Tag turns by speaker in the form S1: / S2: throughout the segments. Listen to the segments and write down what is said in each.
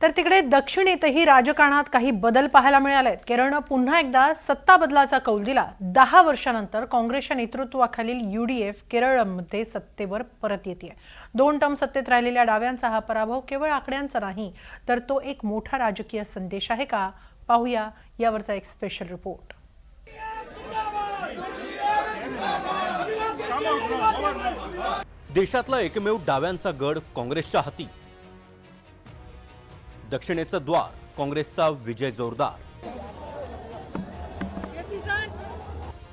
S1: तर तिकडे दक्षिणेतही राजकारणात काही बदल पाहायला मिळालेत। केरळनं पुन्हा एकदा सत्ता बदलाचा कौल दिला। 10 वर्षांनंतर काँग्रेसच्या नेतृत्वाखालील यूडीएफ केरळमध्ये सत्तेवर परत येते। 2 टर्म सत्तेत राहिलेल्या डाव्यांचा हा पराभव केवळ आकड्यांचा नाही, तर तो एक मोठा राजकीय संदेश आहे का? पाहूया यावरचा एक स्पेशल रिपोर्ट।
S2: देशातला एकमेव डाव्यांचा गड काँग्रेसच्या हाती। दक्षिणेचं द्वार काँग्रेसचा विजय जोरदार।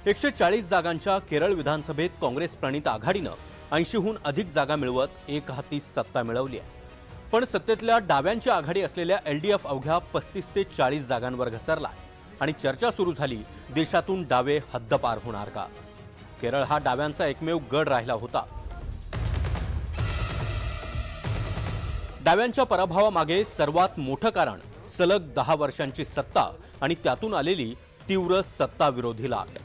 S2: 140 जागांच्या केरळ विधानसभेत काँग्रेस प्रणित आघाडीनं 80हून अधिक जागा मिळवत एक हाती सत्ता मिळवली आहे। पण सत्तेतल्या डाव्यांची आघाडी असलेल्या एलडीएफ अवघ्या 35 ते 40 जागांवर घसरला आणि चर्चा सुरू झाली, देशातून डावे हद्दपार होणार का? केरळ हा डाव्यांचा एकमेव गड राहिला होता। डाव्यांच्या पराभवामागे सर्वात मोठं कारण सलग 10 वर्षांची सत्ता आणि त्यातून आलेली तीव्र सत्ता विरोधी लाट।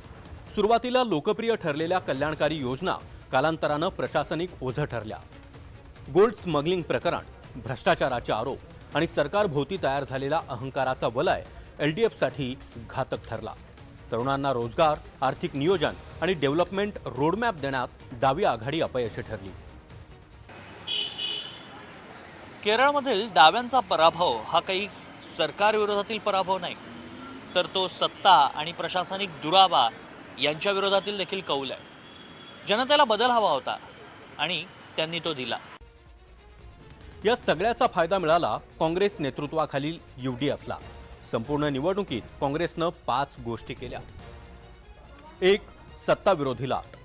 S2: सुरुवातीला लोकप्रिय ठरलेल्या कल्याणकारी योजना कालांतरानं प्रशासनिक ओझं ठरल्या। गोल्ड स्मगलिंग प्रकरण, भ्रष्टाचाराचे आरोप आणि सरकारभोवती तयार झालेला अहंकाराचा वलय एलडीएफसाठी घातक ठरला। तरुणांना रोजगार, आर्थिक नियोजन आणि डेव्हलपमेंट रोडमॅप देण्यात डावी आघाडी अपयशी ठरली।
S3: केरळमधील डाव्यांचा पराभव हा काही सरकारविरोधातील पराभव नाही, तर तो सत्ता आणि प्रशासनिक दुरावा यांच्या विरोधातील देखील कौल आहे। जनतेला बदल हवा होता आणि त्यांनी तो दिला।
S2: या सगळ्याचा फायदा मिळाला काँग्रेस नेतृत्वाखालील यूडीएफला। संपूर्ण निवडणुकीत काँग्रेसनं 5 गोष्टी केल्या। 1. सत्ता विरोधी लाट।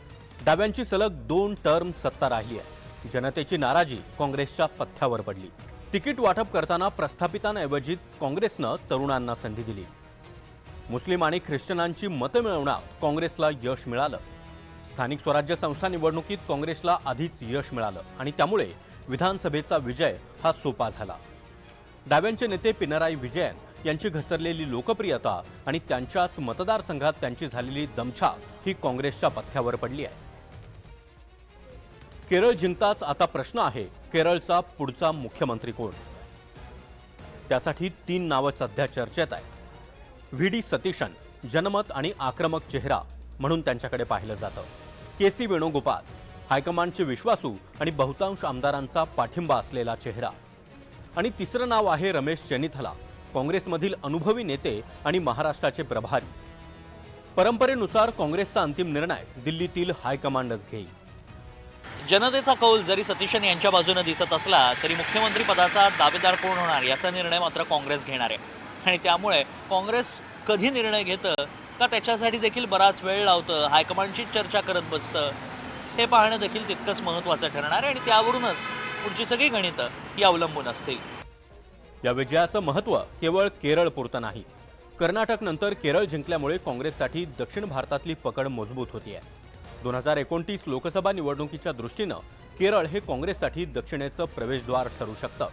S2: डाव्यांची सलग 2 टर्म सत्ता राहिली आहे। जनतेची नाराजी काँग्रेसच्या पथ्यावर पडली। तिकीट वाटप करताना प्रस्थापितांऐवजी काँग्रेसनं तरुणांना संधी दिली। मुस्लिम आणि ख्रिश्चनांची मतं मिळवण्यात काँग्रेसला यश मिळालं। स्थानिक स्वराज्य संस्था निवडणुकीत काँग्रेसला आधीच यश मिळालं आणि त्यामुळे विधानसभेचा विजय हा सोपा झाला। डाव्यांचे नेते पिनराई विजयन यांची घसरलेली लोकप्रियता आणि त्यांच्याच मतदारसंघात त्यांची झालेली दमछाक ही काँग्रेसच्या पथ्यावर पडली आहे। केरळ जिंकताच आता प्रश्न आहे, केरळचा पुढचा मुख्यमंत्री कोण? त्यासाठी 3 नावं सध्या चर्चेत आहेत। व्ही.डी. सतीशन, जनमत आणि आक्रमक चेहरा म्हणून त्यांच्याकडे पाहिलं जातं। के.सी. वेणुगोपाल, हायकमांडचे विश्वासू आणि बहुतांश आमदारांचा पाठिंबा असलेला चेहरा। आणि तिसरं नाव आहे रमेश चेन्निथला, काँग्रेसमधील अनुभवी नेते आणि महाराष्ट्राचे प्रभारी। परंपरेनुसार काँग्रेसचा अंतिम निर्णय दिल्लीतील हायकमांडच घेईल।
S3: जनतेचा कौल जरी सतीशन यांच्या बाजूने दिसत असला तरी मुख्यमंत्री पदाचा दावेदार कोण होणार याचा निर्णय मात्र काँग्रेस घेणार आहे। आणि त्यामुळे काँग्रेस कधी निर्णय घेतं का त्याच्यासाठी देखील बराच वेळ लावतं, हायकमांडची चर्चा करत बसतं, हे पाहणं देखील तितकंच महत्त्वाचं ठरणार आहे आणि त्यावरूनच पुढची सगळी गणितं ही अवलंबून असतील।
S2: या विजयाचं महत्त्व केवळ केरळपुरतं नाही। कर्नाटकनंतर केरळ जिंकल्यामुळे काँग्रेससाठी दक्षिण भारतातली पकड मजबूत होतीये। 2029 लोकसभा निवडणुकीच्या दृष्टीनं केरळ हे काँग्रेससाठी दक्षिणेचं प्रवेशद्वार ठरू शकतं।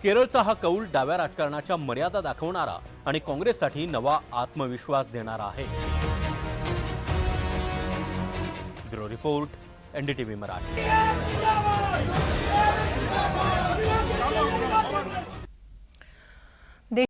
S2: केरळचा हा कौल डाव्या राजकारणाच्या मर्यादा दाखवणारा आणि काँग्रेससाठी नवा आत्मविश्वास देणारा आहे। Bureau report, NDTV Marathi.